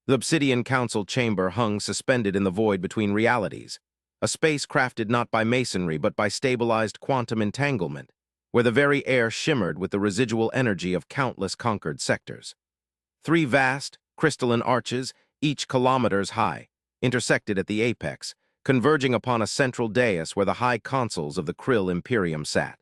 The Obsidian Council chamber hung suspended in the void between realities, a space crafted not by masonry but by stabilized quantum entanglement, where the very air shimmered with the residual energy of countless conquered sectors. Three vast, crystalline arches, each kilometers high, intersected at the apex, converging upon a central dais where the high consuls of the Krill Imperium sat.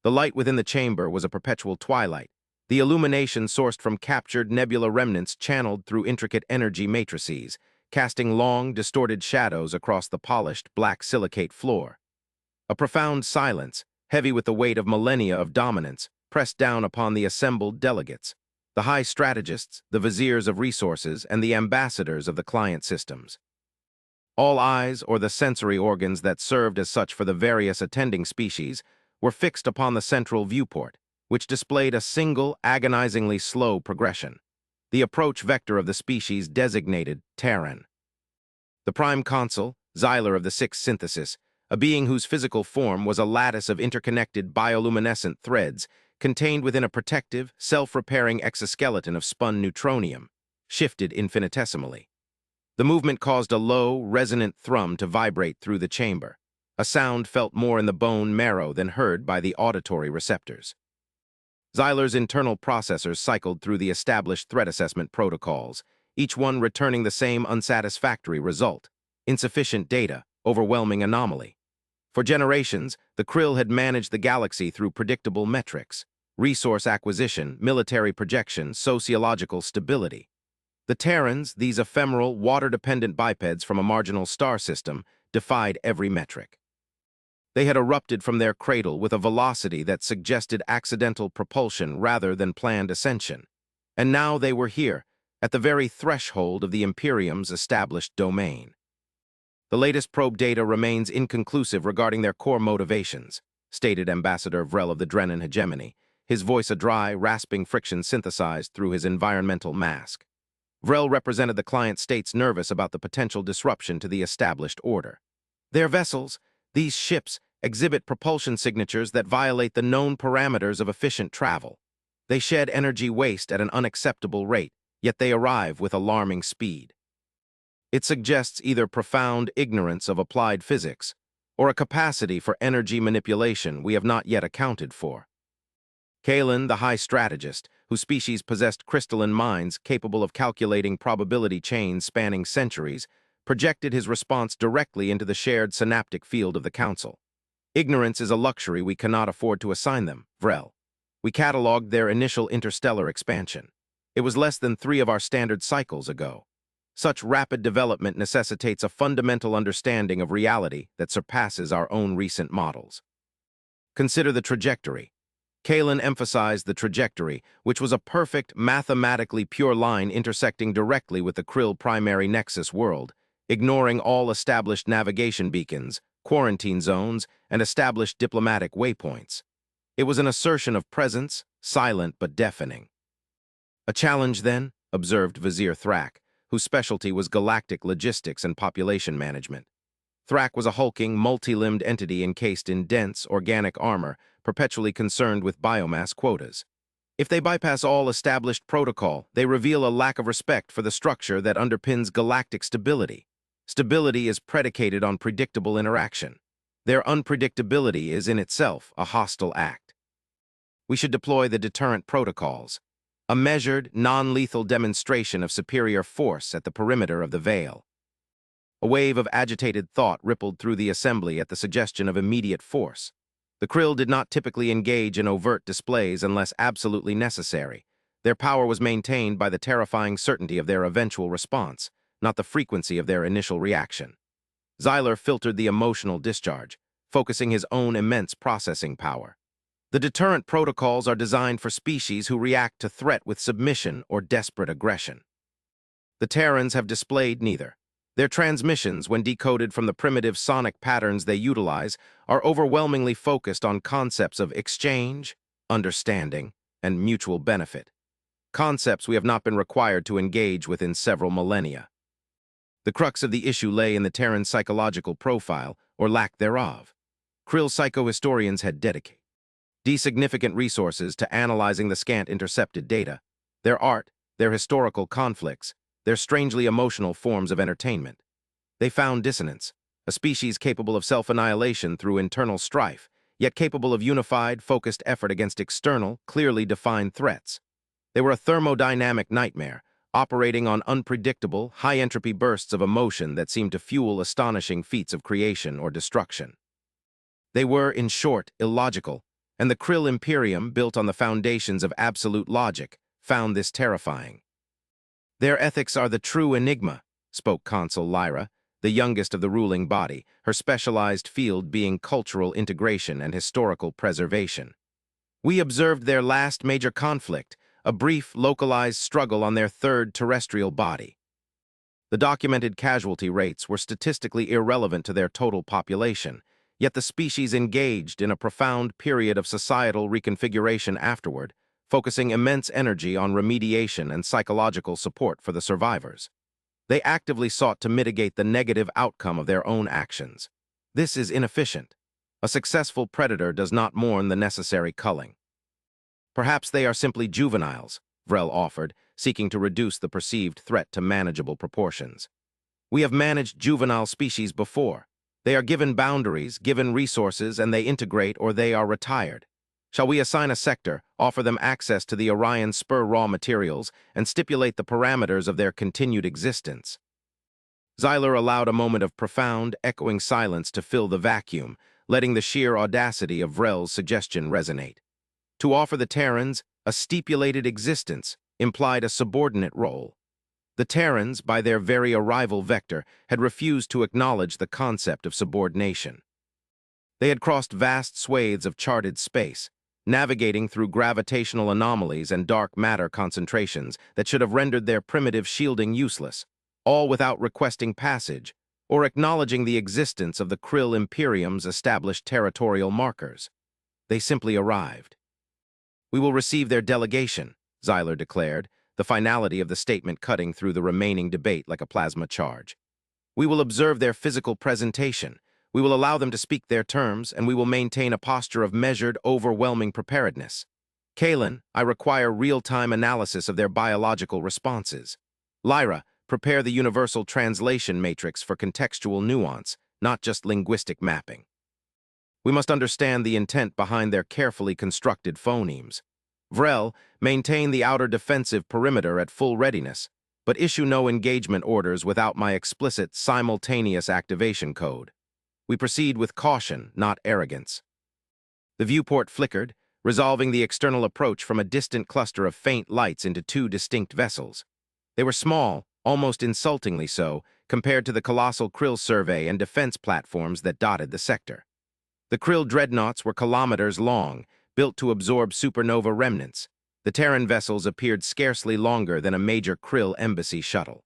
The light within the chamber was a perpetual twilight, the illumination sourced from captured nebula remnants channeled through intricate energy matrices, casting long, distorted shadows across the polished, black silicate floor. A profound silence, heavy with the weight of millennia of dominance, pressed down upon the assembled delegates, the high strategists, the viziers of resources, and the ambassadors of the client systems. All eyes, or the sensory organs that served as such for the various attending species, were fixed upon the central viewport, which displayed a single, agonizingly slow progression, the approach vector of the species designated Terran. The prime consul, Xyler of the Sixth Synthesis, a being whose physical form was a lattice of interconnected bioluminescent threads contained within a protective, self-repairing exoskeleton of spun neutronium, shifted infinitesimally. The movement caused a low, resonant thrum to vibrate through the chamber, a sound felt more in the bone marrow than heard by the auditory receptors. Xyler's internal processors cycled through the established threat assessment protocols, each one returning the same unsatisfactory result: insufficient data, overwhelming anomaly. For generations, the Krill had managed the galaxy through predictable metrics: resource acquisition, military projection, sociological stability. The Terrans, these ephemeral, water-dependent bipeds from a marginal star system, defied every metric. They had erupted from their cradle with a velocity that suggested accidental propulsion rather than planned ascension. And now they were here, at the very threshold of the Imperium's established domain. The latest probe data remains inconclusive regarding their core motivations, stated Ambassador Vrel of the Drennan hegemony, his voice a dry, rasping friction synthesized through his environmental mask. Vrel represented the client states nervous about the potential disruption to the established order. Their vessels, these ships, exhibit propulsion signatures that violate the known parameters of efficient travel. They shed energy waste at an unacceptable rate, yet they arrive with alarming speed. It suggests either profound ignorance of applied physics or a capacity for energy manipulation we have not yet accounted for. Kalen, the high strategist, whose species possessed crystalline minds capable of calculating probability chains spanning centuries, projected his response directly into the shared synaptic field of the Council. Ignorance is a luxury we cannot afford to assign them, Vrel. We catalogued their initial interstellar expansion. It was less than 3 of our standard cycles ago. Such rapid development necessitates a fundamental understanding of reality that surpasses our own recent models. Consider the trajectory. Kalen emphasized the trajectory, which was a perfect, mathematically pure line intersecting directly with the Krill primary nexus world, ignoring all established navigation beacons, quarantine zones, and established diplomatic waypoints. It was an assertion of presence, silent but deafening. A challenge, then, observed Vizier Thrak, whose specialty was galactic logistics and population management. Thrak was a hulking, multi-limbed entity encased in dense, organic armor, perpetually concerned with biomass quotas. If they bypass all established protocol, they reveal a lack of respect for the structure that underpins galactic stability. Stability is predicated on predictable interaction. Their unpredictability is in itself a hostile act. We should deploy the deterrent protocols, a measured, non-lethal demonstration of superior force at the perimeter of the veil. A wave of agitated thought rippled through the assembly at the suggestion of immediate force. The Krill did not typically engage in overt displays unless absolutely necessary. Their power was maintained by the terrifying certainty of their eventual response, not the frequency of their initial reaction. Xyler filtered the emotional discharge, focusing his own immense processing power. The deterrent protocols are designed for species who react to threat with submission or desperate aggression. The Terrans have displayed neither. Their transmissions, when decoded from the primitive sonic patterns they utilize, are overwhelmingly focused on concepts of exchange, understanding, and mutual benefit. Concepts we have not been required to engage with in several millennia. The crux of the issue lay in the Terran psychological profile, or lack thereof. Krill psychohistorians had dedicated significant resources to analyzing the scant intercepted data, their art, their historical conflicts, They're strangely emotional forms of entertainment. They found dissonance, a species capable of self-annihilation through internal strife, yet capable of unified, focused effort against external, clearly defined threats. They were a thermodynamic nightmare, operating on unpredictable, high-entropy bursts of emotion that seemed to fuel astonishing feats of creation or destruction. They were, in short, illogical, and the Krill Imperium, built on the foundations of absolute logic, found this terrifying. Their ethics are the true enigma, spoke Consul Lyra, the youngest of the ruling body, her specialized field being cultural integration and historical preservation. We observed their last major conflict, a brief, localized struggle on their third terrestrial body. The documented casualty rates were statistically irrelevant to their total population, yet the species engaged in a profound period of societal reconfiguration afterward, focusing immense energy on remediation and psychological support for the survivors. They actively sought to mitigate the negative outcome of their own actions. This is inefficient. A successful predator does not mourn the necessary culling. Perhaps they are simply juveniles, Vrel offered, seeking to reduce the perceived threat to manageable proportions. We have managed juvenile species before. They are given boundaries, given resources, and they integrate or they are retired. Shall we assign a sector, offer them access to the Orion Spur raw materials, and stipulate the parameters of their continued existence? Xyler allowed a moment of profound, echoing silence to fill the vacuum, letting the sheer audacity of Vrel's suggestion resonate. To offer the Terrans a stipulated existence implied a subordinate role. The Terrans, by their very arrival vector, had refused to acknowledge the concept of subordination. They had crossed vast swathes of charted space, navigating through gravitational anomalies and dark matter concentrations that should have rendered their primitive shielding useless, all without requesting passage or acknowledging the existence of the Krill Imperium's established territorial markers. They simply arrived. We will receive their delegation, Xyler declared, the finality of the statement cutting through the remaining debate like a plasma charge. We will observe their physical presentation. We will allow them to speak their terms, and we will maintain a posture of measured, overwhelming preparedness. Kalen, I require real-time analysis of their biological responses. Lyra, prepare the universal translation matrix for contextual nuance, not just linguistic mapping. We must understand the intent behind their carefully constructed phonemes. Vrel, maintain the outer defensive perimeter at full readiness, but issue no engagement orders without my explicit simultaneous activation code. We proceed with caution, not arrogance. The viewport flickered, resolving the external approach from a distant cluster of faint lights into two distinct vessels. They were small, almost insultingly so, compared to the colossal Krill survey and defense platforms that dotted the sector. The Krill dreadnoughts were kilometers long, built to absorb supernova remnants. The Terran vessels appeared scarcely longer than a major Krill embassy shuttle.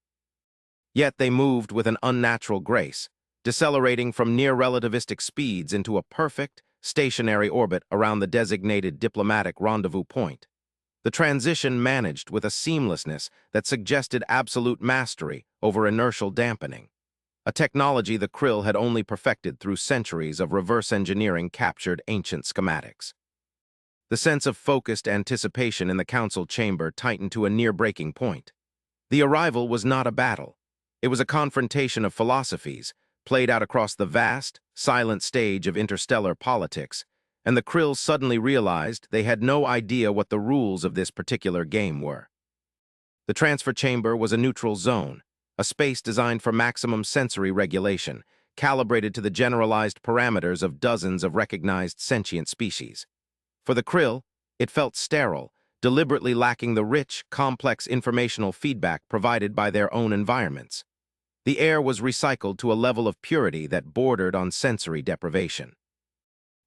Yet they moved with an unnatural grace, decelerating from near-relativistic speeds into a perfect, stationary orbit around the designated diplomatic rendezvous point. The transition managed with a seamlessness that suggested absolute mastery over inertial dampening, a technology the Krill had only perfected through centuries of reverse engineering captured ancient schematics. The sense of focused anticipation in the council chamber tightened to a near-breaking point. The arrival was not a battle. It was a confrontation of philosophies, played out across the vast, silent stage of interstellar politics, and the Krill suddenly realized they had no idea what the rules of this particular game were. The transfer chamber was a neutral zone, a space designed for maximum sensory regulation, calibrated to the generalized parameters of dozens of recognized sentient species. For the Krill, it felt sterile, deliberately lacking the rich, complex informational feedback provided by their own environments. The air was recycled to a level of purity that bordered on sensory deprivation.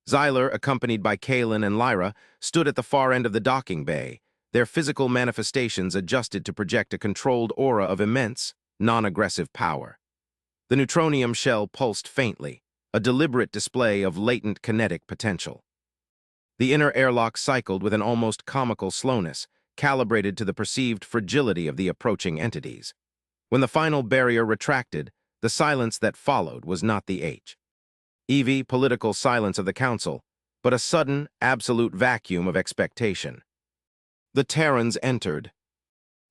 Xyler, accompanied by Kalen and Lyra, stood at the far end of the docking bay, their physical manifestations adjusted to project a controlled aura of immense, non-aggressive power. The neutronium shell pulsed faintly, a deliberate display of latent kinetic potential. The inner airlock cycled with an almost comical slowness, calibrated to the perceived fragility of the approaching entities. When the final barrier retracted, the silence that followed was not the HFY political silence of the council, but a sudden, absolute vacuum of expectation. The Terrans entered.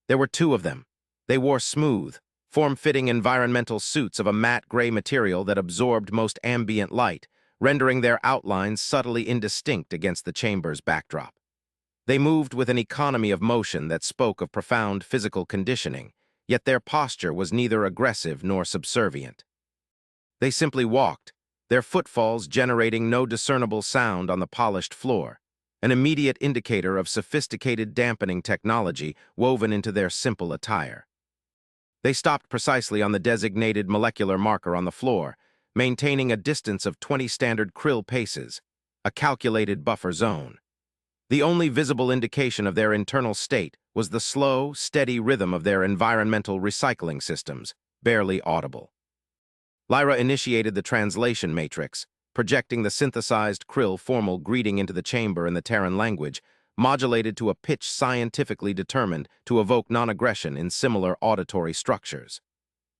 There were two of them, They wore smooth, form-fitting environmental suits of a matte gray material that absorbed most ambient light, rendering their outlines subtly indistinct against the chamber's backdrop. They moved with an economy of motion that spoke of profound physical conditioning, yet their posture was neither aggressive nor subservient. They simply walked, their footfalls generating no discernible sound on the polished floor, an immediate indicator of sophisticated dampening technology woven into their simple attire. They stopped precisely on the designated molecular marker on the floor, maintaining a distance of 20 standard krill paces, a calculated buffer zone. The only visible indication of their internal state was the slow, steady rhythm of their environmental recycling systems, barely audible. Lyra initiated the translation matrix, projecting the synthesized krill formal greeting into the chamber in the Terran language, modulated to a pitch scientifically determined to evoke non-aggression in similar auditory structures.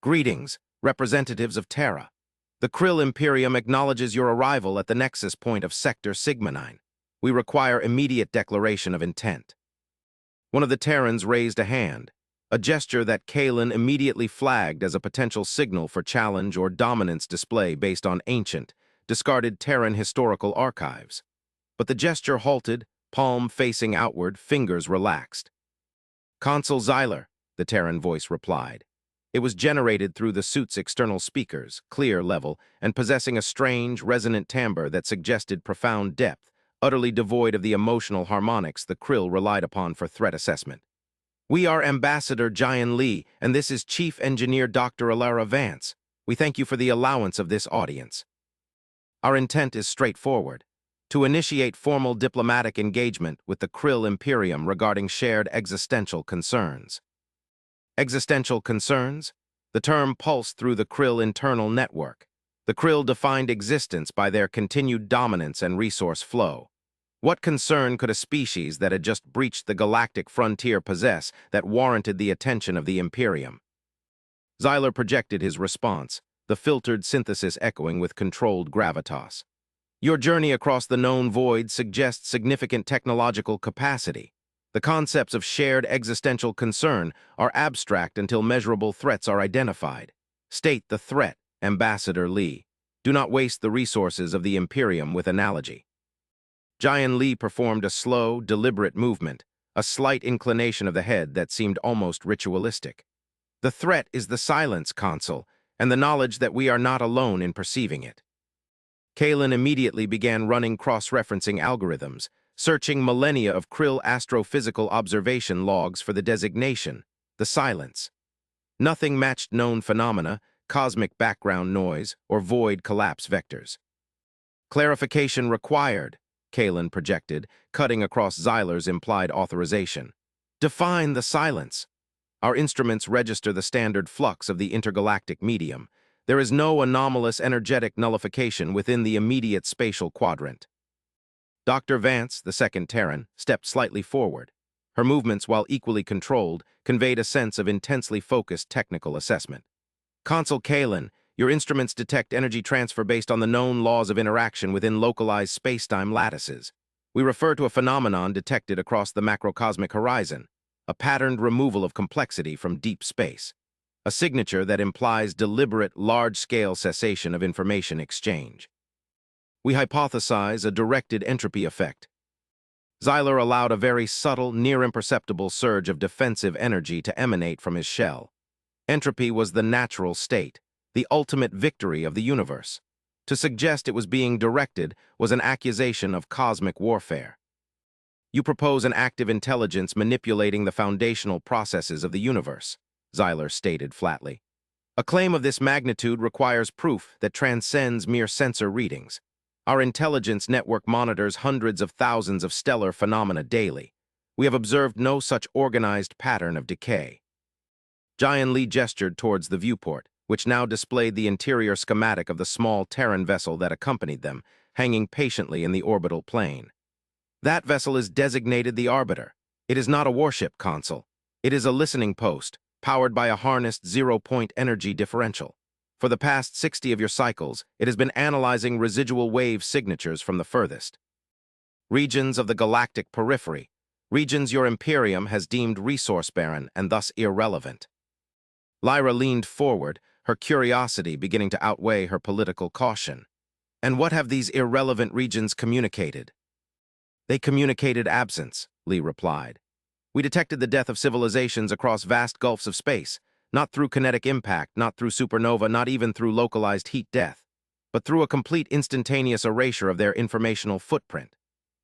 Greetings, representatives of Terra. The Krill Imperium acknowledges your arrival at the nexus point of Sector Sigma 9. We require immediate declaration of intent. One of the Terrans raised a hand, a gesture that Kalen immediately flagged as a potential signal for challenge or dominance display based on ancient, discarded Terran historical archives. But the gesture halted, palm facing outward, fingers relaxed. "Consul Xyler," the Terran voice replied. It was generated through the suit's external speakers, clear level, and possessing a strange, resonant timbre that suggested profound depth, utterly devoid of the emotional harmonics the krill relied upon for threat assessment. "We are Ambassador Jian Li, and this is Chief Engineer Dr. Alara Vance. We thank you for the allowance of this audience. Our intent is straightforward: to initiate formal diplomatic engagement with the Krill Imperium regarding shared existential concerns." Existential concerns? The term pulsed through the Krill internal network. The Krill defined existence by their continued dominance and resource flow. What concern could a species that had just breached the galactic frontier possess that warranted the attention of the Imperium? Xyler projected his response, the filtered synthesis echoing with controlled gravitas. "Your journey across the known void suggests significant technological capacity. The concepts of shared existential concern are abstract until measurable threats are identified. State the threat, Ambassador Li. Do not waste the resources of the Imperium with analogy." Jian Li performed a slow, deliberate movement, a slight inclination of the head that seemed almost ritualistic. "The threat is the silence, Consul, and the knowledge that we are not alone in perceiving it." Kalen immediately began running cross-referencing algorithms, searching millennia of Krill astrophysical observation logs for the designation, the silence. Nothing matched known phenomena, cosmic background noise, or void collapse vectors. "Clarification required," Kalen projected, cutting across Xyler's implied authorization. "Define the silence. Our instruments register the standard flux of the intergalactic medium. There is no anomalous energetic nullification within the immediate spatial quadrant." Dr. Vance, the second Terran, stepped slightly forward. Her movements, while equally controlled, conveyed a sense of intensely focused technical assessment. "Consul Kalen, your instruments detect energy transfer based on the known laws of interaction within localized space-time lattices. We refer to a phenomenon detected across the macrocosmic horizon, a patterned removal of complexity from deep space, a signature that implies deliberate, large-scale cessation of information exchange. We hypothesize a directed entropy effect." Xyler allowed a very subtle, near-imperceptible surge of defensive energy to emanate from his shell. Entropy was the natural state, the ultimate victory of the universe. To suggest it was being directed was an accusation of cosmic warfare. "You propose an active intelligence manipulating the foundational processes of the universe," Xyler stated flatly. "A claim of this magnitude requires proof that transcends mere sensor readings. Our intelligence network monitors hundreds of thousands of stellar phenomena daily. We have observed no such organized pattern of decay." Jian Li gestured towards the viewport, which now displayed the interior schematic of the small Terran vessel that accompanied them, hanging patiently in the orbital plane. "That vessel is designated the Arbiter. It is not a warship, Consul. It is a listening post, powered by a harnessed zero-point energy differential. For the past 60 of your cycles, it has been analyzing residual wave signatures from the furthest regions of the galactic periphery, regions your Imperium has deemed resource-barren and thus irrelevant." Lyra leaned forward, her curiosity beginning to outweigh her political caution. And what have these irrelevant regions communicated? They communicated absence, Lee replied. We detected the death of civilizations across vast gulfs of space, not through kinetic impact, not through supernova, not even through localized heat death, but through a complete instantaneous erasure of their informational footprint.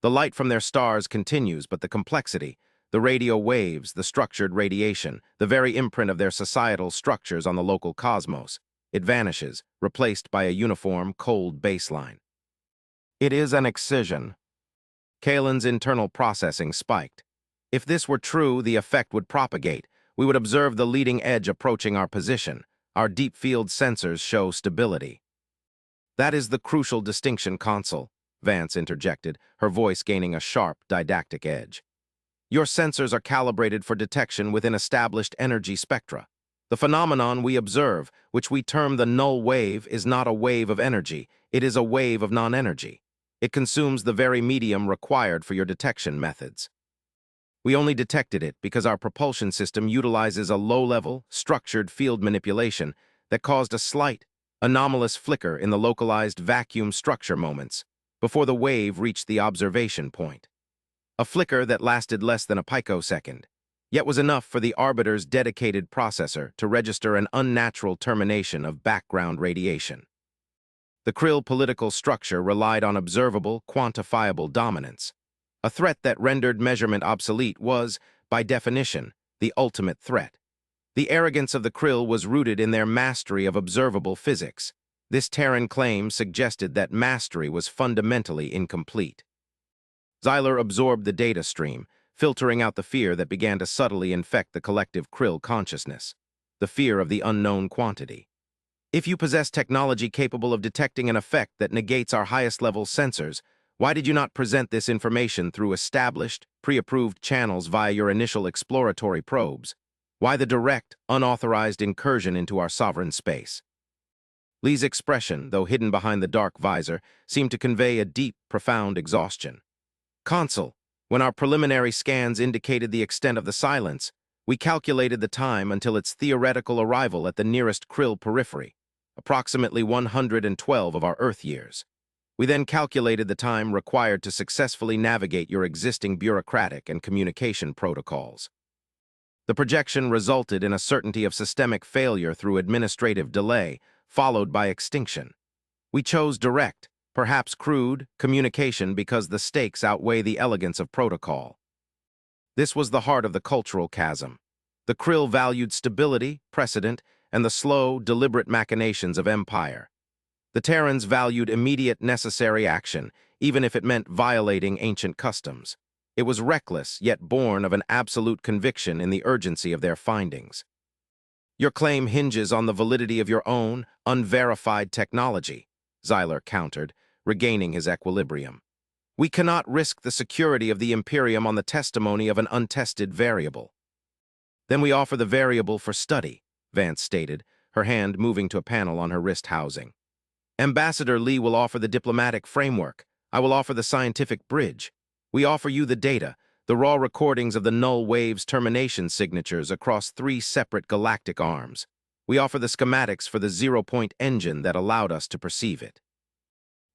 The light from their stars continues, but the complexity, the radio waves, the structured radiation, the very imprint of their societal structures on the local cosmos, it vanishes, replaced by a uniform, cold baseline. It is an excision. Kalen's internal processing spiked. If this were true, the effect would propagate. We would observe the leading edge approaching our position. Our deep field sensors show stability. That is the crucial distinction, Consul, Vance interjected, her voice gaining a sharp, didactic edge. Your sensors are calibrated for detection within established energy spectra. The phenomenon we observe, which we term the null wave, is not a wave of energy. It is a wave of non-energy. It consumes the very medium required for your detection methods. We only detected it because our propulsion system utilizes a low-level, structured field manipulation that caused a slight, anomalous flicker in the localized vacuum structure moments before the wave reached the observation point. A flicker that lasted less than a picosecond, yet was enough for the arbiter's dedicated processor to register an unnatural termination of background radiation. The Krill political structure relied on observable, quantifiable dominance. A threat that rendered measurement obsolete was, by definition, the ultimate threat. The arrogance of the Krill was rooted in their mastery of observable physics. This Terran claim suggested that mastery was fundamentally incomplete. Xyler absorbed the data stream, filtering out the fear that began to subtly infect the collective Krill consciousness, the fear of the unknown quantity. If you possess technology capable of detecting an effect that negates our highest-level sensors, why did you not present this information through established, pre-approved channels via your initial exploratory probes? Why the direct, unauthorized incursion into our sovereign space? Lee's expression, though hidden behind the dark visor, seemed to convey a deep, profound exhaustion. Consul, when our preliminary scans indicated the extent of the silence, we calculated the time until its theoretical arrival at the nearest Krill periphery, approximately 112 of our Earth years. We then calculated the time required to successfully navigate your existing bureaucratic and communication protocols. The projection resulted in a certainty of systemic failure through administrative delay, followed by extinction. We chose direct, perhaps crude, communication because the stakes outweigh the elegance of protocol. This was the heart of the cultural chasm. The Krill valued stability, precedent, and the slow, deliberate machinations of empire. The Terrans valued immediate, necessary action, even if it meant violating ancient customs. It was reckless, yet born of an absolute conviction in the urgency of their findings. Your claim hinges on the validity of your own, unverified technology, Xyler countered, regaining his equilibrium. We cannot risk the security of the Imperium on the testimony of an untested variable. Then we offer the variable for study, Vance stated, her hand moving to a panel on her wrist housing. Ambassador Lee will offer the diplomatic framework. I will offer the scientific bridge. We offer you the data, the raw recordings of the null wave's termination signatures across 3 separate galactic arms. We offer the schematics for the zero-point engine that allowed us to perceive it.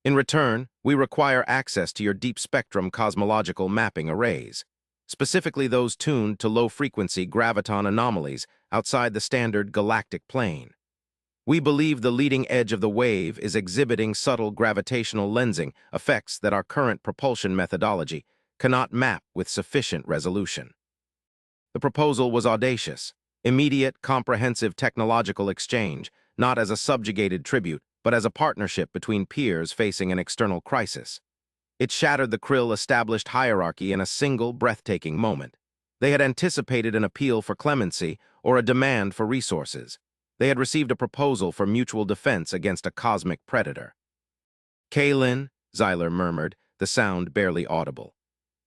In return, we require access to your deep-spectrum cosmological mapping arrays, specifically those tuned to low-frequency graviton anomalies outside the standard galactic plane. We believe the leading edge of the wave is exhibiting subtle gravitational lensing effects that our current propulsion methodology cannot map with sufficient resolution. The proposal was audacious, immediate, comprehensive technological exchange, not as a subjugated tribute, but as a partnership between peers facing an external crisis. It shattered the Krill established hierarchy in a single, breathtaking moment. They had anticipated an appeal for clemency or a demand for resources. They had received a proposal for mutual defense against a cosmic predator. Kalen, Xyler murmured, the sound barely audible.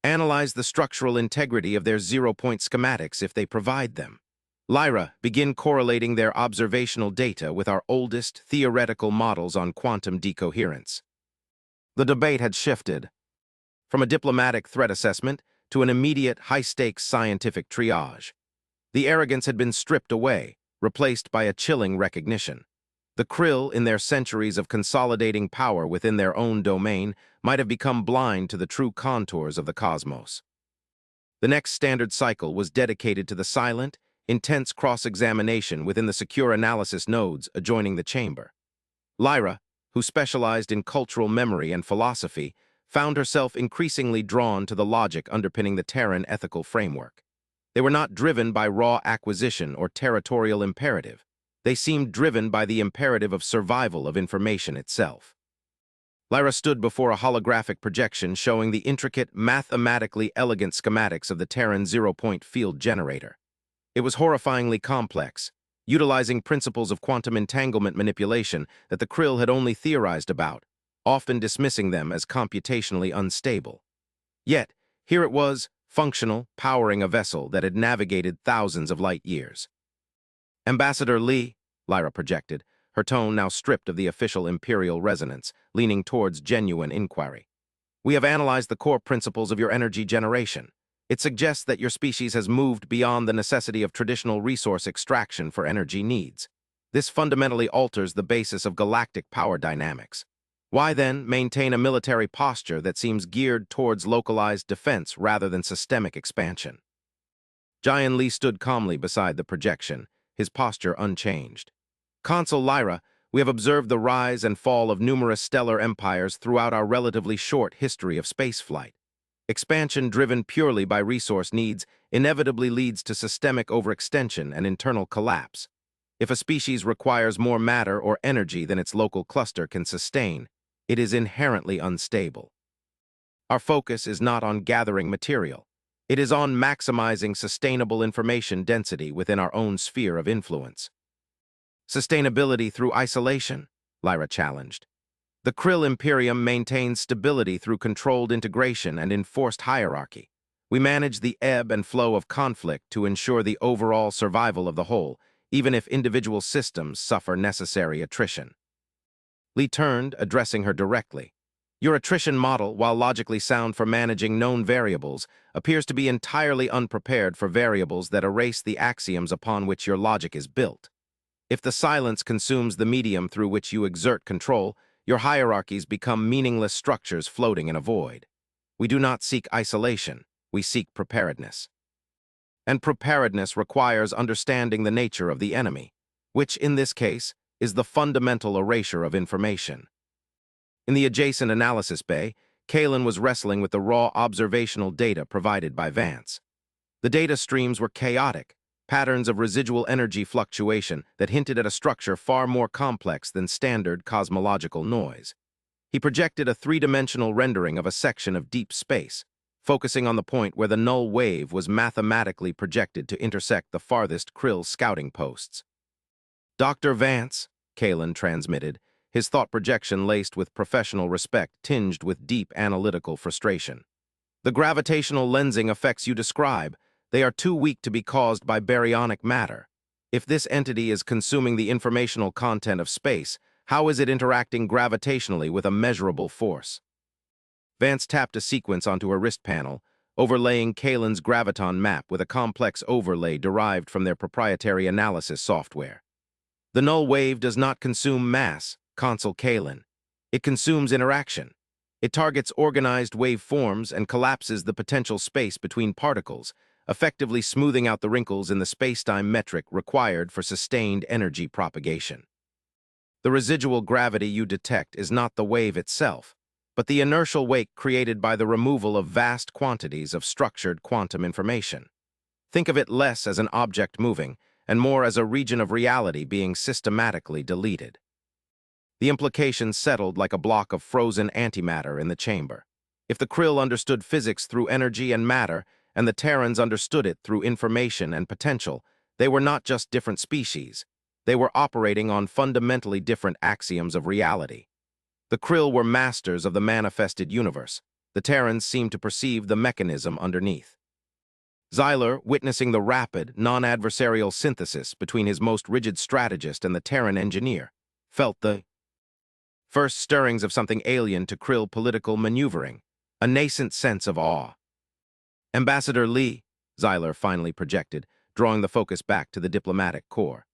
Analyze the structural integrity of their zero-point schematics if they provide them. Lyra, begin correlating their observational data with our oldest theoretical models on quantum decoherence. The debate had shifted from a diplomatic threat assessment to an immediate, high-stakes scientific triage. The arrogance had been stripped away, replaced by a chilling recognition. The Krill, in their centuries of consolidating power within their own domain, might have become blind to the true contours of the cosmos. The next standard cycle was dedicated to the silent, intense cross-examination within the secure analysis nodes adjoining the chamber. Lyra, who specialized in cultural memory and philosophy, found herself increasingly drawn to the logic underpinning the Terran ethical framework. They were not driven by raw acquisition or territorial imperative. They seemed driven by the imperative of survival of information itself. Lyra stood before a holographic projection showing the intricate, mathematically elegant schematics of the Terran zero-point field generator. It was horrifyingly complex, utilizing principles of quantum entanglement manipulation that the Krill had only theorized about, often dismissing them as computationally unstable. Yet, here it was, functional, powering a vessel that had navigated thousands of light years. Ambassador Lee, Lyra projected, her tone now stripped of the official imperial resonance, leaning towards genuine inquiry. We have analyzed the core principles of your energy generation. It suggests that your species has moved beyond the necessity of traditional resource extraction for energy needs. This fundamentally alters the basis of galactic power dynamics. Why, then, maintain a military posture that seems geared towards localized defense rather than systemic expansion? Jian Li stood calmly beside the projection, his posture unchanged. Consul Lyra, we have observed the rise and fall of numerous stellar empires throughout our relatively short history of spaceflight. Expansion driven purely by resource needs inevitably leads to systemic overextension and internal collapse. If a species requires more matter or energy than its local cluster can sustain, it is inherently unstable. Our focus is not on gathering material. It is on maximizing sustainable information density within our own sphere of influence. Sustainability through isolation, Lyra challenged. The Krill Imperium maintains stability through controlled integration and enforced hierarchy. We manage the ebb and flow of conflict to ensure the overall survival of the whole, even if individual systems suffer necessary attrition. Lee turned, addressing her directly. Your attrition model, while logically sound for managing known variables, appears to be entirely unprepared for variables that erase the axioms upon which your logic is built. If the silence consumes the medium through which you exert control, your hierarchies become meaningless structures floating in a void. We do not seek isolation, we seek preparedness. And preparedness requires understanding the nature of the enemy, which, in this case, is the fundamental erasure of information. In the adjacent analysis bay, Kalen was wrestling with the raw observational data provided by Vance. The data streams were chaotic, patterns of residual energy fluctuation that hinted at a structure far more complex than standard cosmological noise. He projected a three-dimensional rendering of a section of deep space, focusing on the point where the null wave was mathematically projected to intersect the farthest Krill scouting posts. Dr. Vance, Kalen transmitted, his thought projection laced with professional respect tinged with deep analytical frustration. The gravitational lensing effects you describe, they are too weak to be caused by baryonic matter. If this entity is consuming the informational content of space, how is it interacting gravitationally with a measurable force? Vance tapped a sequence onto her wrist panel, overlaying Kalen's graviton map with a complex overlay derived from their proprietary analysis software. The null wave does not consume mass, Consul Kalen. It consumes interaction. It targets organized waveforms and collapses the potential space between particles, effectively smoothing out the wrinkles in the spacetime metric required for sustained energy propagation. The residual gravity you detect is not the wave itself, but the inertial wake created by the removal of vast quantities of structured quantum information. Think of it less as an object moving, and more as a region of reality being systematically deleted. The implications settled like a block of frozen antimatter in the chamber. If the Krill understood physics through energy and matter, and the Terrans understood it through information and potential, they were not just different species. They were operating on fundamentally different axioms of reality. The Krill were masters of the manifested universe. The Terrans seemed to perceive the mechanism underneath. Xyler, witnessing the rapid, non-adversarial synthesis between his most rigid strategist and the Terran engineer, felt the first stirrings of something alien to Krill political maneuvering, a nascent sense of awe. Ambassador Lee, Xyler finally projected, drawing the focus back to the diplomatic core.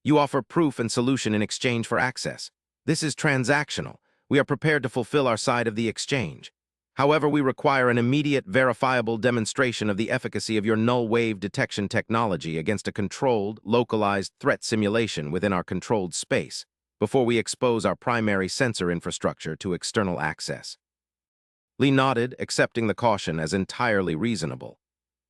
You offer proof and solution in exchange for access. This is transactional. We are prepared to fulfill our side of the exchange. However, we require an immediate, verifiable demonstration of the efficacy of your null wave detection technology against a controlled, localized threat simulation within our controlled space before we expose our primary sensor infrastructure to external access. Lee nodded, accepting the caution as entirely reasonable.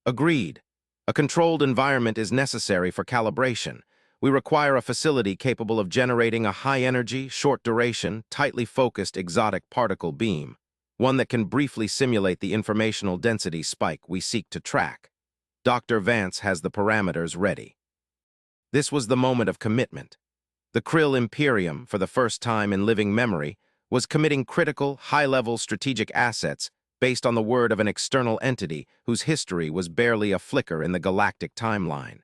Agreed. A controlled environment is necessary for calibration. We require a facility capable of generating a high-energy, short-duration, tightly focused exotic particle beam, one that can briefly simulate the informational density spike we seek to track. Dr. Vance has the parameters ready. This was the moment of commitment. The Krill Imperium, for the first time in living memory, was committing critical, high-level strategic assets based on the word of an external entity whose history was barely a flicker in the galactic timeline.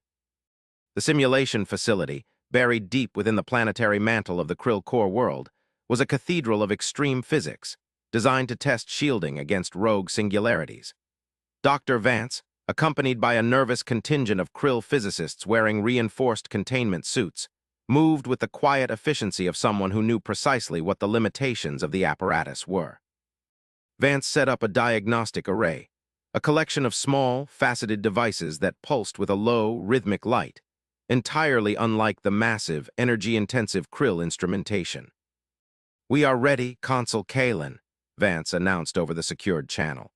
The simulation facility, buried deep within the planetary mantle of the Krill core world, was a cathedral of extreme physics, designed to test shielding against rogue singularities. Dr. Vance, accompanied by a nervous contingent of Krill physicists wearing reinforced containment suits, moved with the quiet efficiency of someone who knew precisely what the limitations of the apparatus were. Vance set up a diagnostic array, a collection of small, faceted devices that pulsed with a low, rhythmic light, entirely unlike the massive, energy-intensive Krill instrumentation. "We are ready, Consul Kalen," Vance announced over the secured channel.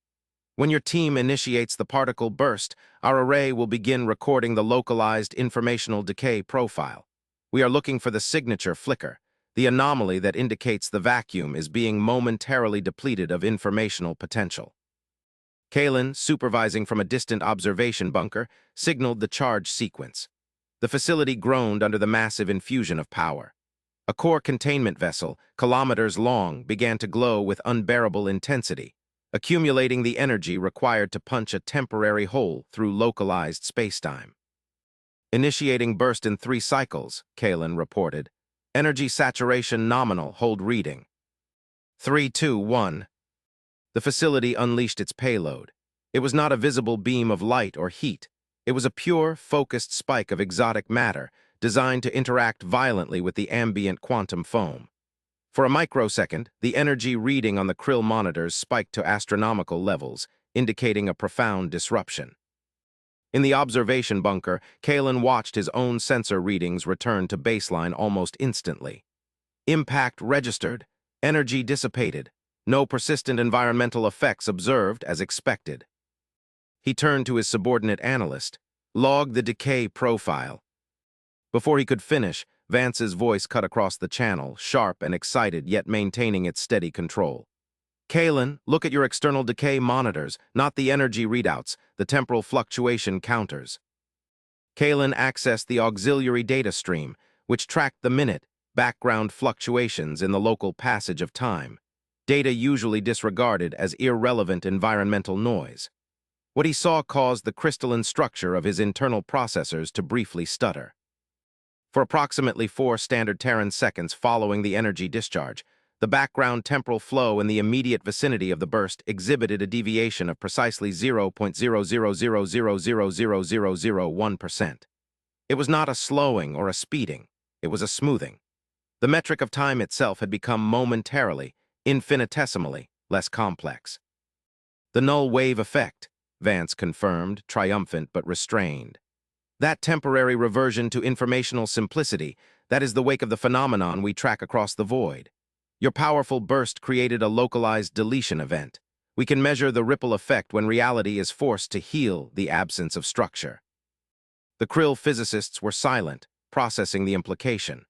"When your team initiates the particle burst, our array will begin recording the localized informational decay profile. We are looking for the signature flicker, the anomaly that indicates the vacuum is being momentarily depleted of informational potential." Kalen, supervising from a distant observation bunker, signaled the charge sequence. The facility groaned under the massive infusion of power. A core containment vessel, kilometers long, began to glow with unbearable intensity, accumulating the energy required to punch a temporary hole through localized spacetime. "Initiating burst in 3 cycles," Kalen reported. "Energy saturation nominal, hold reading." 3, 2, 1. The facility unleashed its payload. It was not a visible beam of light or heat. It was a pure, focused spike of exotic matter designed to interact violently with the ambient quantum foam. For a microsecond, the energy reading on the Krill monitors spiked to astronomical levels, indicating a profound disruption. In the observation bunker, Kalen watched his own sensor readings return to baseline almost instantly. Impact registered, energy dissipated, no persistent environmental effects observed as expected. He turned to his subordinate analyst, logged the decay profile. Before he could finish, Vance's voice cut across the channel, sharp and excited yet maintaining its steady control. "Kalen, look at your external decay monitors, not the energy readouts, the temporal fluctuation counters." Kalen accessed the auxiliary data stream, which tracked the minute, background fluctuations in the local passage of time, data usually disregarded as irrelevant environmental noise. What he saw caused the crystalline structure of his internal processors to briefly stutter. For approximately 4 standard Terran seconds following the energy discharge, the background temporal flow in the immediate vicinity of the burst exhibited a deviation of precisely 0.000000001%. It was not a slowing or a speeding, it was a smoothing. The metric of time itself had become momentarily, infinitesimally, less complex. "The null wave effect," Vance confirmed, triumphant but restrained. "That temporary reversion to informational simplicity, that is the wake of the phenomenon we track across the void. Your powerful burst created a localized deletion event. We can measure the ripple effect when reality is forced to heal the absence of structure." The Krill physicists were silent, processing the implication.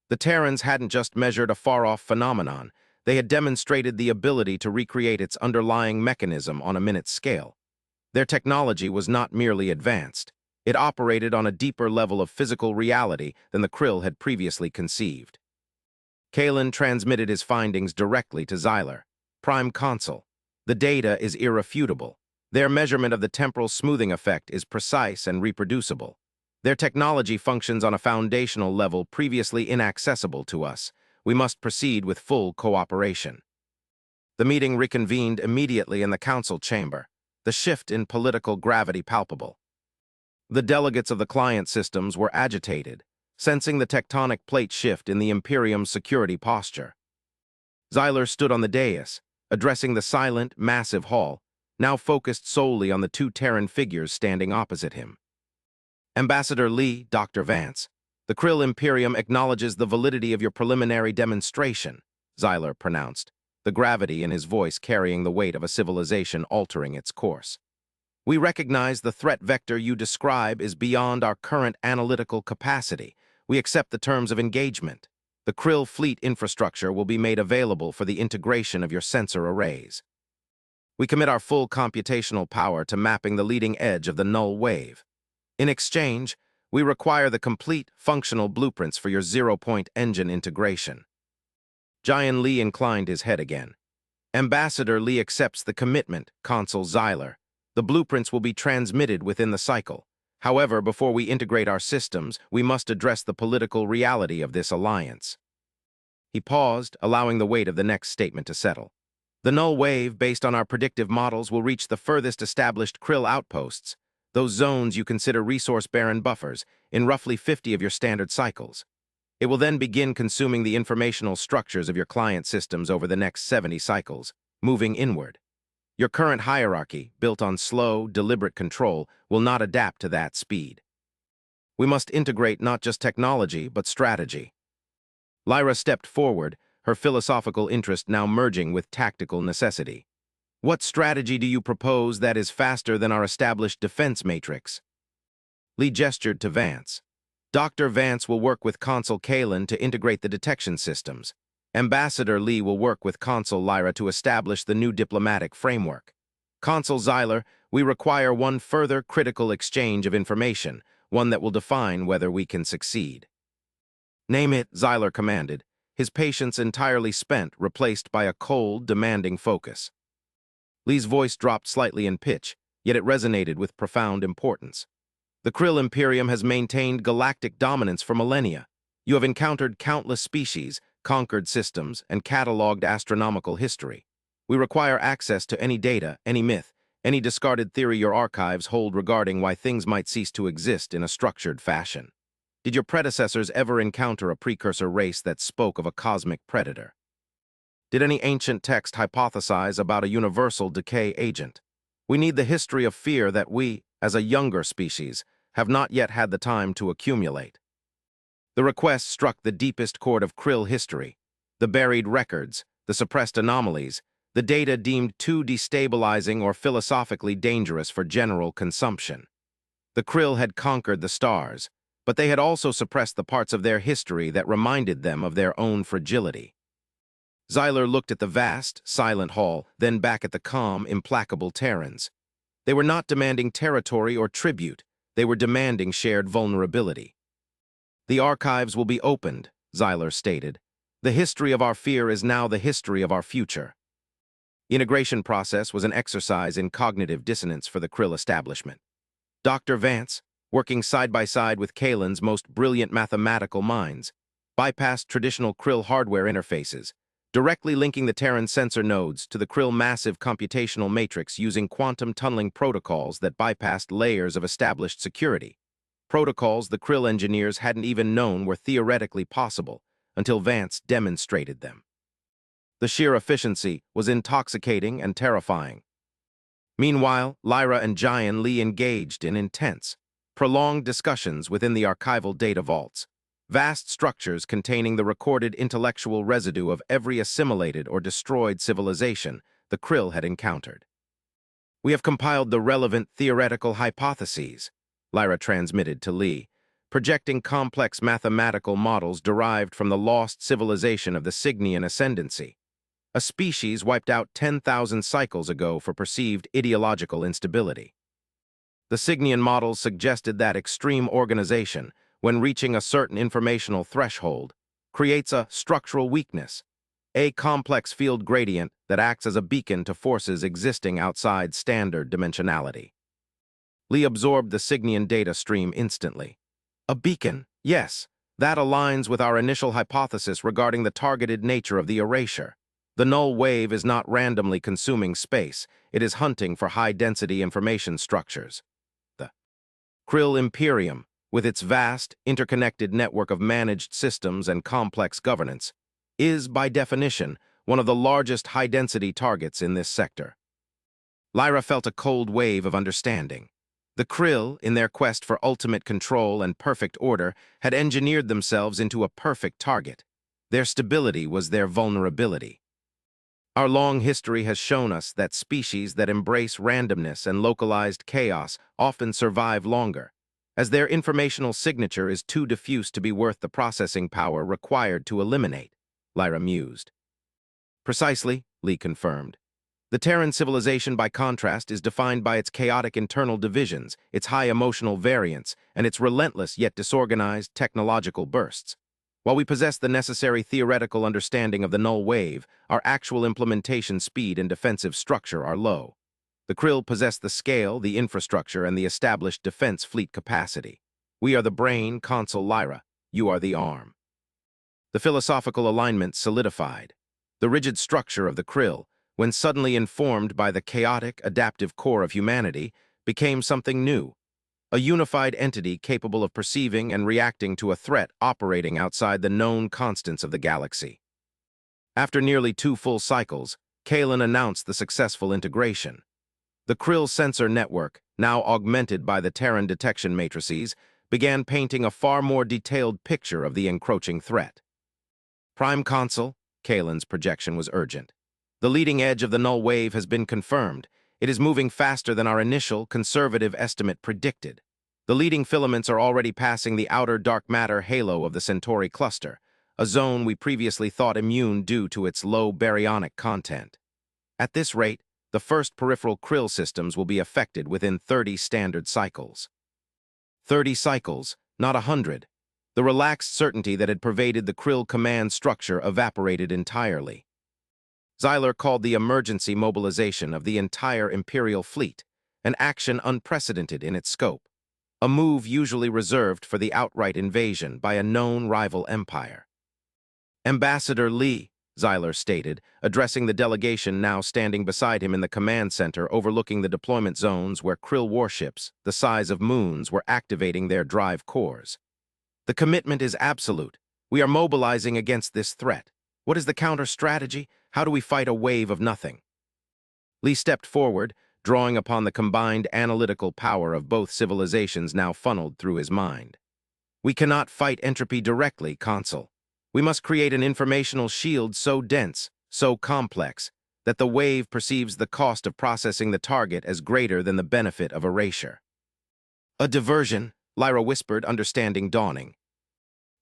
The Terrans hadn't just measured a far-off phenomenon, they had demonstrated the ability to recreate its underlying mechanism on a minute scale. Their technology was not merely advanced, it operated on a deeper level of physical reality than the Krill had previously conceived. Kalen transmitted his findings directly to Xyler. "Prime Consul, the data is irrefutable. Their measurement of the temporal smoothing effect is precise and reproducible. Their technology functions on a foundational level previously inaccessible to us. We must proceed with full cooperation." The meeting reconvened immediately in the council chamber, the shift in political gravity palpable. The delegates of the client systems were agitated, sensing the tectonic plate shift in the Imperium's security posture. Xyler stood on the dais, addressing the silent, massive hall, now focused solely on the two Terran figures standing opposite him. Ambassador Lee, Dr. Vance, the Krill Imperium acknowledges the validity of your preliminary demonstration, Xyler pronounced, the gravity in his voice carrying the weight of a civilization altering its course. We recognize the threat vector you describe is beyond our current analytical capacity. We accept the terms of engagement. The Krill fleet infrastructure will be made available for the integration of your sensor arrays. We commit our full computational power to mapping the leading edge of the null wave. In exchange, we require the complete, functional blueprints for your zero-point engine integration. Jian Li inclined his head again. Ambassador Li accepts the commitment, Consul Xyler. The blueprints will be transmitted within the cycle. However, before we integrate our systems, we must address the political reality of this alliance. He paused, allowing the weight of the next statement to settle. The null wave, based on our predictive models, will reach the furthest established Krill outposts, those zones you consider resource-barren buffers, in roughly 50 of your standard cycles. It will then begin consuming the informational structures of your client systems over the next 70 cycles, moving inward. Your current hierarchy, built on slow, deliberate control, will not adapt to that speed. We must integrate not just technology, but strategy. Lyra stepped forward, her philosophical interest now merging with tactical necessity. What strategy do you propose that is faster than our established defense matrix? Lee gestured to Vance. Dr. Vance will work with Consul Kalen to integrate the detection systems. Ambassador Lee will work with Consul Lyra to establish the new diplomatic framework. Consul Xyler, we require one further critical exchange of information, one that will define whether we can succeed. Name it, Xyler commanded, his patience entirely spent, replaced by a cold, demanding focus. Lee's voice dropped slightly in pitch, yet it resonated with profound importance. The Krill Imperium has maintained galactic dominance for millennia. You have encountered countless species, conquered systems, and cataloged astronomical history. We require access to any data, any myth, any discarded theory your archives hold regarding why things might cease to exist in a structured fashion. Did your predecessors ever encounter a precursor race that spoke of a cosmic predator? Did any ancient text hypothesize about a universal decay agent? We need the history of fear that we, as a younger species, have not yet had the time to accumulate. The request struck the deepest chord of Krill history, the buried records, the suppressed anomalies, the data deemed too destabilizing or philosophically dangerous for general consumption. The Krill had conquered the stars, but they had also suppressed the parts of their history that reminded them of their own fragility. Xyler looked at the vast, silent hall, then back at the calm, implacable Terrans. They were not demanding territory or tribute, they were demanding shared vulnerability. The archives will be opened, Xyler stated. The history of our fear is now the history of our future. The integration process was an exercise in cognitive dissonance for the Krill establishment. Dr. Vance, working side by side with Kalen's most brilliant mathematical minds, bypassed traditional Krill hardware interfaces, directly linking the Terran sensor nodes to the Krill massive computational matrix using quantum tunneling protocols that bypassed layers of established security. Protocols the Krill engineers hadn't even known were theoretically possible until Vance demonstrated them. The sheer efficiency was intoxicating and terrifying. Meanwhile, Lyra and Jian Li engaged in intense, prolonged discussions within the archival data vaults, vast structures containing the recorded intellectual residue of every assimilated or destroyed civilization the Krill had encountered. We have compiled the relevant theoretical hypotheses, Lyra transmitted to Lee, projecting complex mathematical models derived from the lost civilization of the Cygnian ascendancy, a species wiped out 10,000 cycles ago for perceived ideological instability. The Cygnian models suggested that extreme organization, when reaching a certain informational threshold, creates a structural weakness, a complex field gradient that acts as a beacon to forces existing outside standard dimensionality. Lee absorbed the Cygnian data stream instantly. A beacon, yes, that aligns with our initial hypothesis regarding the targeted nature of the erasure. The null wave is not randomly consuming space, it is hunting for high-density information structures. The Krill Imperium, with its vast, interconnected network of managed systems and complex governance, is, by definition, one of the largest high-density targets in this sector. Lyra felt a cold wave of understanding. The Krill, in their quest for ultimate control and perfect order, had engineered themselves into a perfect target. Their stability was their vulnerability. Our long history has shown us that species that embrace randomness and localized chaos often survive longer, as their informational signature is too diffuse to be worth the processing power required to eliminate, Lyra mused. Precisely, Lee confirmed. The Terran civilization, by contrast, is defined by its chaotic internal divisions, its high emotional variance, and its relentless yet disorganized technological bursts. While we possess the necessary theoretical understanding of the null wave, our actual implementation speed and defensive structure are low. The Krill possess the scale, the infrastructure, and the established defense fleet capacity. We are the brain, Consul Lyra. You are the arm. The philosophical alignment solidified. The rigid structure of the Krill, when suddenly informed by the chaotic, adaptive core of humanity, became something new. A unified entity capable of perceiving and reacting to a threat operating outside the known constants of the galaxy. After nearly 2 full cycles, Kalen announced the successful integration. The Krill sensor network, now augmented by the Terran detection matrices, began painting a far more detailed picture of the encroaching threat. Prime Consul, Kalen's projection was urgent. The leading edge of the null wave has been confirmed. It is moving faster than our initial, conservative estimate predicted. The leading filaments are already passing the outer dark matter halo of the Centauri cluster, a zone we previously thought immune due to its low baryonic content. At this rate, the first peripheral Krill systems will be affected within 30 standard cycles. 30 cycles, not 100. The relaxed certainty that had pervaded the Krill command structure evaporated entirely. Xyler called the emergency mobilization of the entire Imperial fleet, an action unprecedented in its scope, a move usually reserved for the outright invasion by a known rival empire. Ambassador Lee, Xyler stated, addressing the delegation now standing beside him in the command center overlooking the deployment zones where Krill warships, the size of moons, were activating their drive cores. The commitment is absolute. We are mobilizing against this threat. What is the counter-strategy? How do we fight a wave of nothing? Lee stepped forward, drawing upon the combined analytical power of both civilizations now funneled through his mind. We cannot fight entropy directly, Consul. We must create an informational shield so dense, so complex, that the wave perceives the cost of processing the target as greater than the benefit of erasure. A diversion, Lyra whispered, understanding dawning.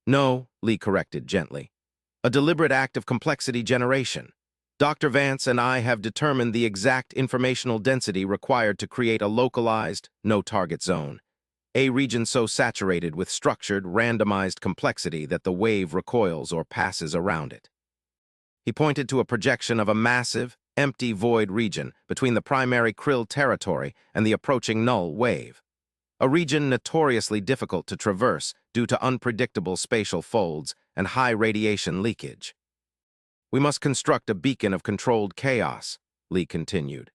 No, Lee corrected gently. A deliberate act of complexity generation. Dr. Vance and I have determined the exact informational density required to create a localized, no-target zone, a region so saturated with structured, randomized complexity that the wave recoils or passes around it. He pointed to a projection of a massive, empty void region between the primary Krill territory and the approaching null wave, a region notoriously difficult to traverse due to unpredictable spatial folds and high radiation leakage. We must construct a beacon of controlled chaos, Lee continued.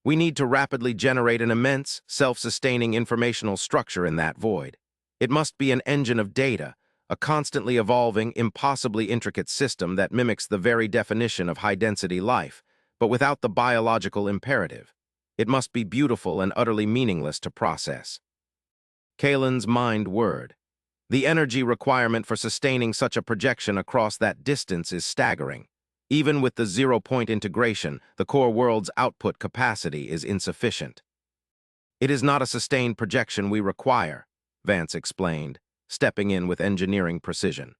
We need to rapidly generate an immense, self-sustaining informational structure in that void. It must be an engine of data, a constantly evolving, impossibly intricate system that mimics the very definition of high-density life, but without the biological imperative. It must be beautiful and utterly meaningless to process. Kalen's mind whirred. The energy requirement for sustaining such a projection across that distance is staggering. Even with the zero-point integration, the core world's output capacity is insufficient. It is not a sustained projection we require, Vance explained, stepping in with engineering precision.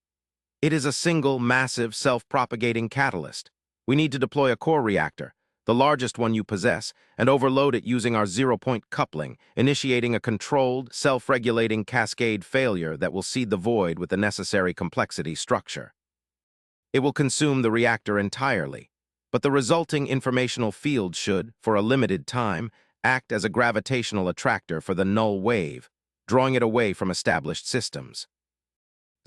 It is a single, massive, self-propagating catalyst. We need to deploy a core reactor, the largest one you possess, and overload it using our zero-point coupling, initiating a controlled, self-regulating cascade failure that will seed the void with the necessary complexity structure. It will consume the reactor entirely, but the resulting informational field should, for a limited time, act as a gravitational attractor for the null wave, drawing it away from established systems.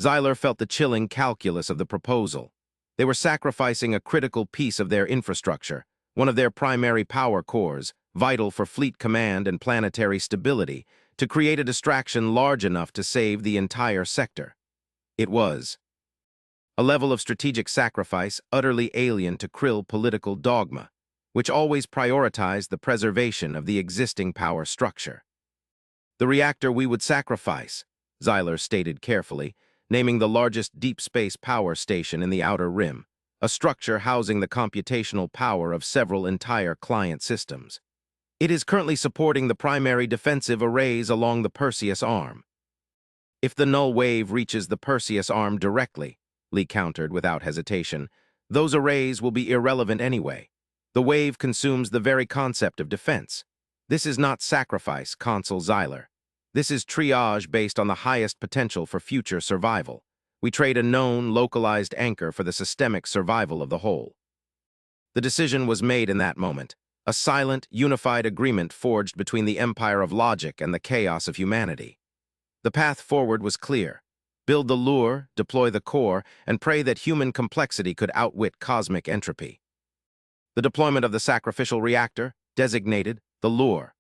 Xyler felt the chilling calculus of the proposal. They were sacrificing a critical piece of their infrastructure, one of their primary power cores, vital for fleet command and planetary stability, to create a distraction large enough to save the entire sector. It was a level of strategic sacrifice utterly alien to Krill political dogma, which always prioritized the preservation of the existing power structure. The reactor we would sacrifice, Xyler stated carefully, naming the largest deep space power station in the Outer Rim, a structure housing the computational power of several entire client systems. It is currently supporting the primary defensive arrays along the Perseus arm. If the null wave reaches the Perseus arm directly, Lee countered without hesitation, those arrays will be irrelevant anyway. The wave consumes the very concept of defense. This is not sacrifice, Consul Xyler. This is triage based on the highest potential for future survival. We trade a known, localized anchor for the systemic survival of the whole. The decision was made in that moment, a silent, unified agreement forged between the empire of logic and the chaos of humanity. The path forward was clear. Build the lure, deploy the core, and pray that human complexity could outwit cosmic entropy. The deployment of the sacrificial reactor, designated the lure,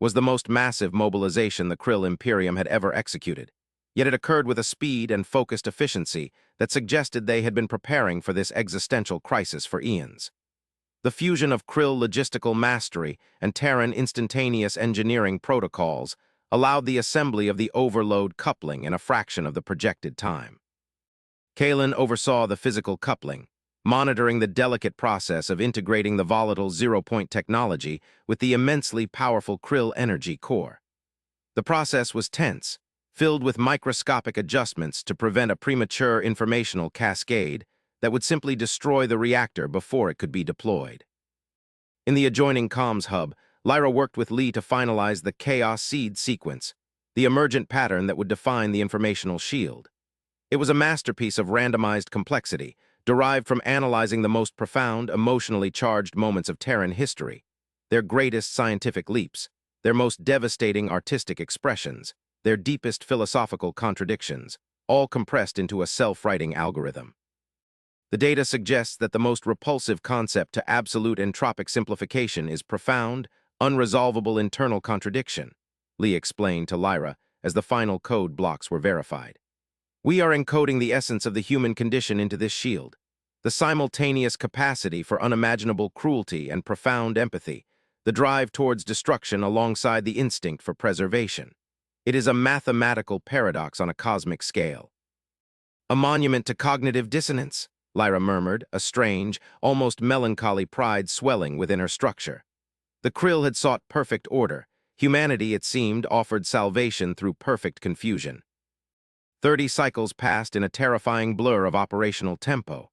was the most massive mobilization the Krill Imperium had ever executed, yet it occurred with a speed and focused efficiency that suggested they had been preparing for this existential crisis for eons. The fusion of Krill logistical mastery and Terran instantaneous engineering protocols allowed the assembly of the overload coupling in a fraction of the projected time. Kalen oversaw the physical coupling, monitoring the delicate process of integrating the volatile zero-point technology with the immensely powerful Krill energy core. The process was tense, filled with microscopic adjustments to prevent a premature informational cascade that would simply destroy the reactor before it could be deployed. In the adjoining comms hub, Lyra worked with Lee to finalize the Chaos Seed sequence, the emergent pattern that would define the informational shield. It was a masterpiece of randomized complexity, derived from analyzing the most profound, emotionally charged moments of Terran history, their greatest scientific leaps, their most devastating artistic expressions, their deepest philosophical contradictions, all compressed into a self-writing algorithm. The data suggests that the most repulsive concept to absolute entropic simplification is profound, unresolvable internal contradiction, Lee explained to Lyra as the final code blocks were verified. We are encoding the essence of the human condition into this shield, the simultaneous capacity for unimaginable cruelty and profound empathy, the drive towards destruction alongside the instinct for preservation. It is a mathematical paradox on a cosmic scale. A monument to cognitive dissonance, Lyra murmured, a strange, almost melancholy pride swelling within her structure. The Krill had sought perfect order. Humanity, it seemed, offered salvation through perfect confusion. 30 cycles passed in a terrifying blur of operational tempo.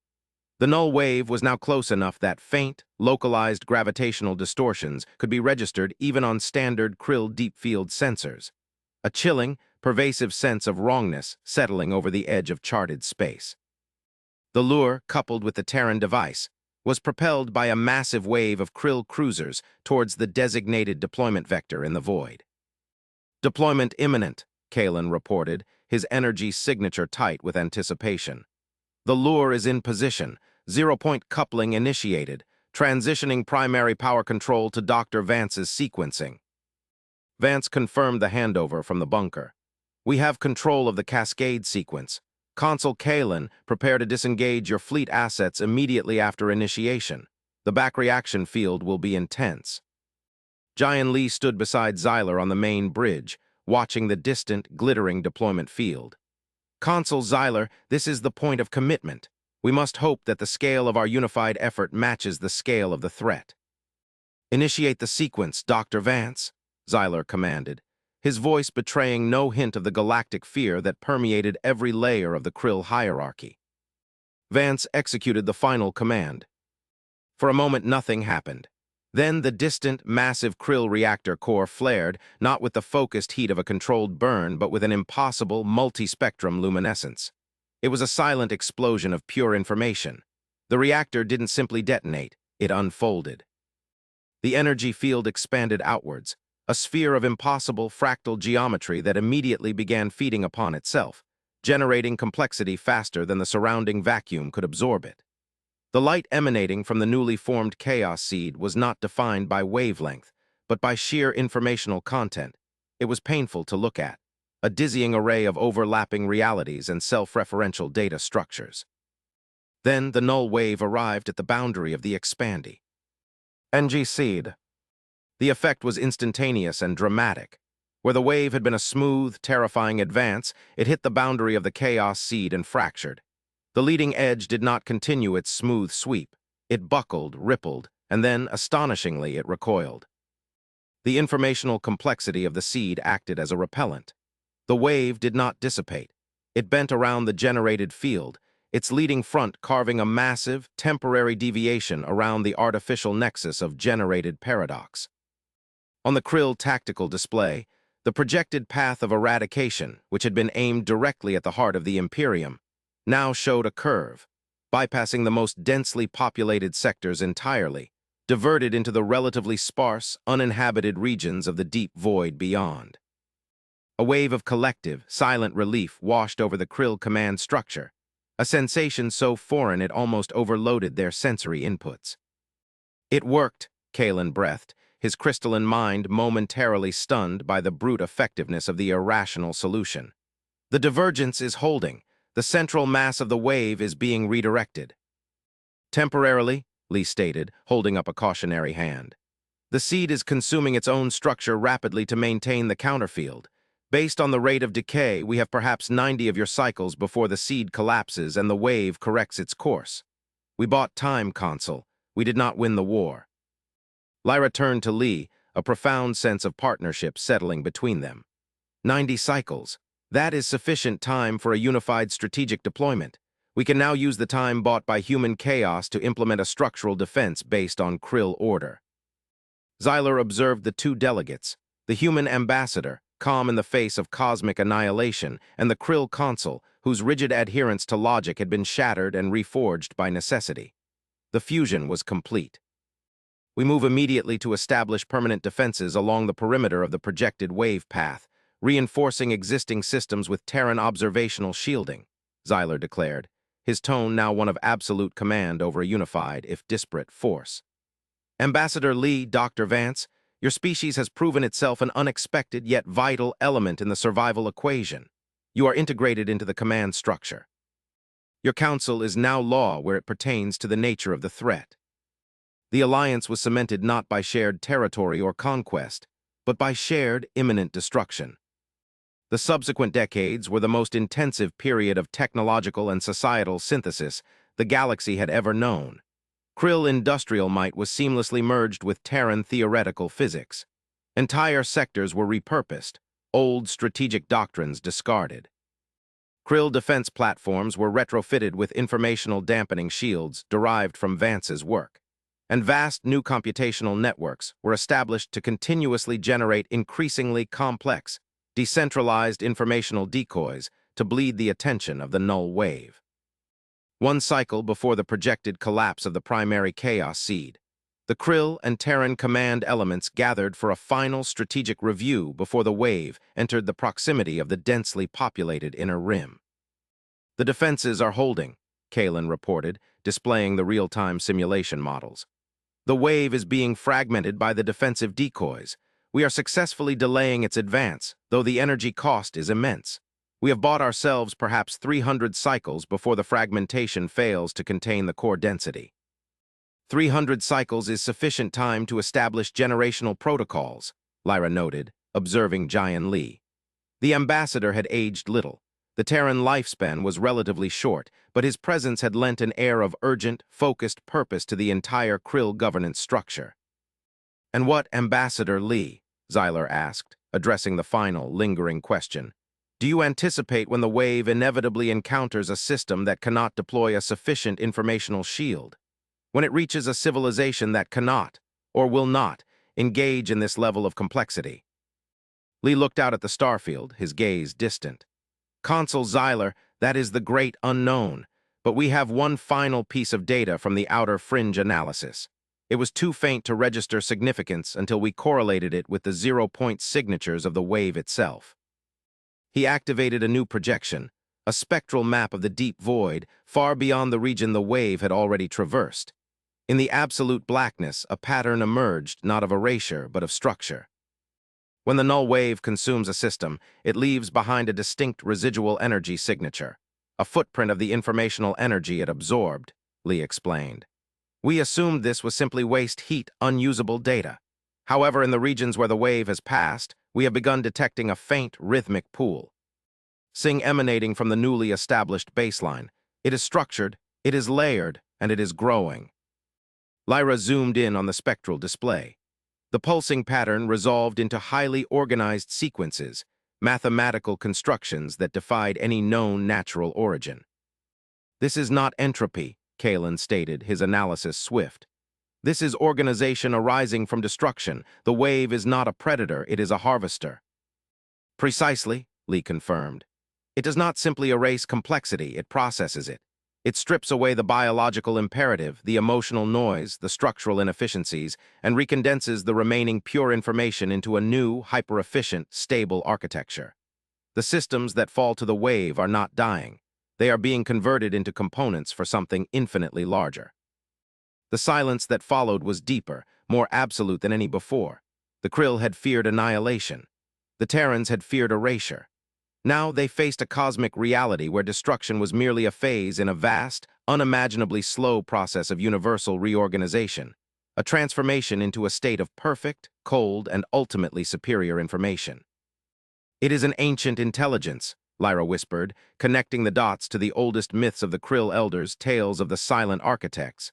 The null wave was now close enough that faint, localized gravitational distortions could be registered even on standard Krill deep-field sensors. A chilling, pervasive sense of wrongness settling over the edge of charted space. The lure, coupled with the Terran device, was propelled by a massive wave of Krill cruisers towards the designated deployment vector in the void. Deployment imminent, Kalen reported, his energy signature tight with anticipation. The lure is in position, zero-point coupling initiated, transitioning primary power control to Dr. Vance's sequencing. Vance confirmed the handover from the bunker. We have control of the cascade sequence. Consul Kalen, prepare to disengage your fleet assets immediately after initiation. The back reaction field will be intense. Jian Lee stood beside Xyler on the main bridge, watching the distant, glittering deployment field. Consul Xyler, this is the point of commitment. We must hope that the scale of our unified effort matches the scale of the threat. Initiate the sequence, Dr. Vance, Xyler commanded, his voice betraying no hint of the galactic fear that permeated every layer of the Krill hierarchy. Vance executed the final command. For a moment, nothing happened. Then the distant, massive Krill reactor core flared, not with the focused heat of a controlled burn, but with an impossible, multi-spectrum luminescence. It was a silent explosion of pure information. The reactor didn't simply detonate, it unfolded. The energy field expanded outwards, a sphere of impossible fractal geometry that immediately began feeding upon itself, generating complexity faster than the surrounding vacuum could absorb it. The light emanating from the newly formed chaos seed was not defined by wavelength, but by sheer informational content. It was painful to look at, a dizzying array of overlapping realities and self-referential data structures. Then the null wave arrived at the boundary of the expandy. NG seed. The effect was instantaneous and dramatic. Where the wave had been a smooth, terrifying advance, it hit the boundary of the chaos seed and fractured. The leading edge did not continue its smooth sweep. It buckled, rippled, and then, astonishingly, it recoiled. The informational complexity of the seed acted as a repellent. The wave did not dissipate. It bent around the generated field, its leading front carving a massive, temporary deviation around the artificial nexus of generated paradox. On the Krill tactical display, the projected path of eradication, which had been aimed directly at the heart of the Imperium, now showed a curve, bypassing the most densely populated sectors entirely, diverted into the relatively sparse, uninhabited regions of the deep void beyond. A wave of collective, silent relief washed over the Krill command structure, a sensation so foreign it almost overloaded their sensory inputs. It worked, Kalen breathed, his crystalline mind momentarily stunned by the brute effectiveness of the irrational solution. The divergence is holding. The central mass of the wave is being redirected. Temporarily, Lee stated, holding up a cautionary hand. The seed is consuming its own structure rapidly to maintain the counterfield. Based on the rate of decay, we have perhaps 90 of your cycles before the seed collapses and the wave corrects its course. We bought time, Consul. We did not win the war. Lyra turned to Lee, a profound sense of partnership settling between them. 90 cycles. That is sufficient time for a unified strategic deployment. We can now use the time bought by human chaos to implement a structural defense based on Krill order. Xyler observed the two delegates, the human ambassador, calm in the face of cosmic annihilation, and the Krill consul, whose rigid adherence to logic had been shattered and reforged by necessity. The fusion was complete. We move immediately to establish permanent defenses along the perimeter of the projected wave path, reinforcing existing systems with Terran observational shielding, Xyler declared, his tone now one of absolute command over a unified, if disparate, force. Ambassador Lee, Dr. Vance, your species has proven itself an unexpected yet vital element in the survival equation. You are integrated into the command structure. Your council is now law where it pertains to the nature of the threat. The alliance was cemented not by shared territory or conquest, but by shared imminent destruction. The subsequent decades were the most intensive period of technological and societal synthesis the galaxy had ever known. Krill industrial might was seamlessly merged with Terran theoretical physics. Entire sectors were repurposed, old strategic doctrines discarded. Krill defense platforms were retrofitted with informational dampening shields derived from Vance's work, and vast new computational networks were established to continuously generate increasingly complex, decentralized informational decoys to bleed the attention of the null wave. One cycle before the projected collapse of the primary chaos seed, the Krill and Terran command elements gathered for a final strategic review before the wave entered the proximity of the densely populated inner rim. The defenses are holding, Kalen reported, displaying the real-time simulation models. The wave is being fragmented by the defensive decoys. We are successfully delaying its advance, though the energy cost is immense. We have bought ourselves perhaps 300 cycles before the fragmentation fails to contain the core density. 300 cycles is sufficient time to establish generational protocols, Lyra noted, observing Jian Li. The ambassador had aged little. The Terran lifespan was relatively short, but his presence had lent an air of urgent, focused purpose to the entire Krill governance structure. And what, Ambassador Lee? Xyler asked, addressing the final, lingering question. Do you anticipate when the wave inevitably encounters a system that cannot deploy a sufficient informational shield? When it reaches a civilization that cannot, or will not, engage in this level of complexity? Lee looked out at the starfield, his gaze distant. Consul Xyler, that is the great unknown, but we have one final piece of data from the outer fringe analysis. It was too faint to register significance until we correlated it with the 0-point signatures of the wave itself. He activated a new projection, a spectral map of the deep void, far beyond the region the wave had already traversed. In the absolute blackness, a pattern emerged, not of erasure, but of structure. When the null wave consumes a system, it leaves behind a distinct residual energy signature, a footprint of the informational energy it absorbed, Lee explained. We assumed this was simply waste heat, unusable data. However, in the regions where the wave has passed, we have begun detecting a faint, rhythmic pool. Sing emanating from the newly established baseline. It is structured, it is layered, and it is growing. Lyra zoomed in on the spectral display. The pulsing pattern resolved into highly organized sequences, mathematical constructions that defied any known natural origin. This is not entropy, Kalen stated, his analysis swift. This is organization arising from destruction. The wave is not a predator, it is a harvester. Precisely, Lee confirmed. It does not simply erase complexity, it processes it. It strips away the biological imperative, the emotional noise, the structural inefficiencies, and recondenses the remaining pure information into a new, hyper-efficient, stable architecture. The systems that fall to the wave are not dying. They are being converted into components for something infinitely larger. The silence that followed was deeper, more absolute than any before. The Krill had feared annihilation. The Terrans had feared erasure. Now they faced a cosmic reality where destruction was merely a phase in a vast, unimaginably slow process of universal reorganization, a transformation into a state of perfect, cold, and ultimately superior information. It is an ancient intelligence, Lyra whispered, connecting the dots to the oldest myths of the Krill elders, tales of the silent architects.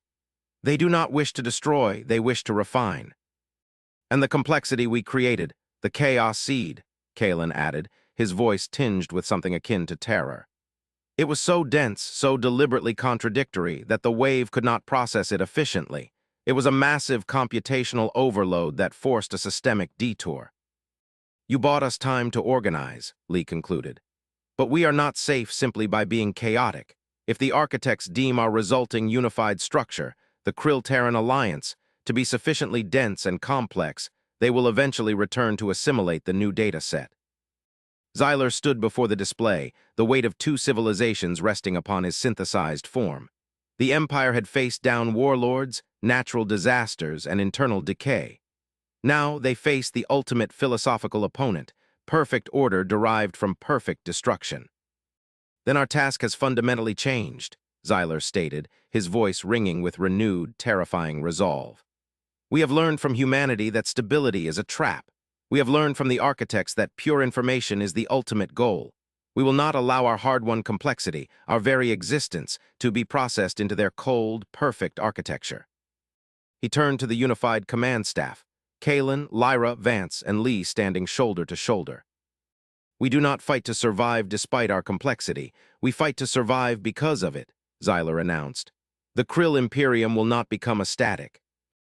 They do not wish to destroy, they wish to refine. And the complexity we created, the chaos seed, Kalen added, his voice tinged with something akin to terror. It was so dense, so deliberately contradictory, that the wave could not process it efficiently. It was a massive computational overload that forced a systemic detour. You bought us time to organize, Lee concluded. But we are not safe simply by being chaotic. If the architects deem our resulting unified structure, the Krill-Terran alliance, to be sufficiently dense and complex, they will eventually return to assimilate the new data set. Xyler stood before the display, the weight of two civilizations resting upon his synthesized form. The Empire had faced down warlords, natural disasters, and internal decay. Now they faced the ultimate philosophical opponent, perfect order derived from perfect destruction. Then our task has fundamentally changed, Xyler stated, his voice ringing with renewed, terrifying resolve. We have learned from humanity that stability is a trap. We have learned from the architects that pure information is the ultimate goal. We will not allow our hard-won complexity, our very existence, to be processed into their cold, perfect architecture. He turned to the unified command staff, Kalen, Lyra, Vance, and Lee standing shoulder to shoulder. We do not fight to survive despite our complexity. We fight to survive because of it, Xyler announced. The Krill Imperium will not become a static.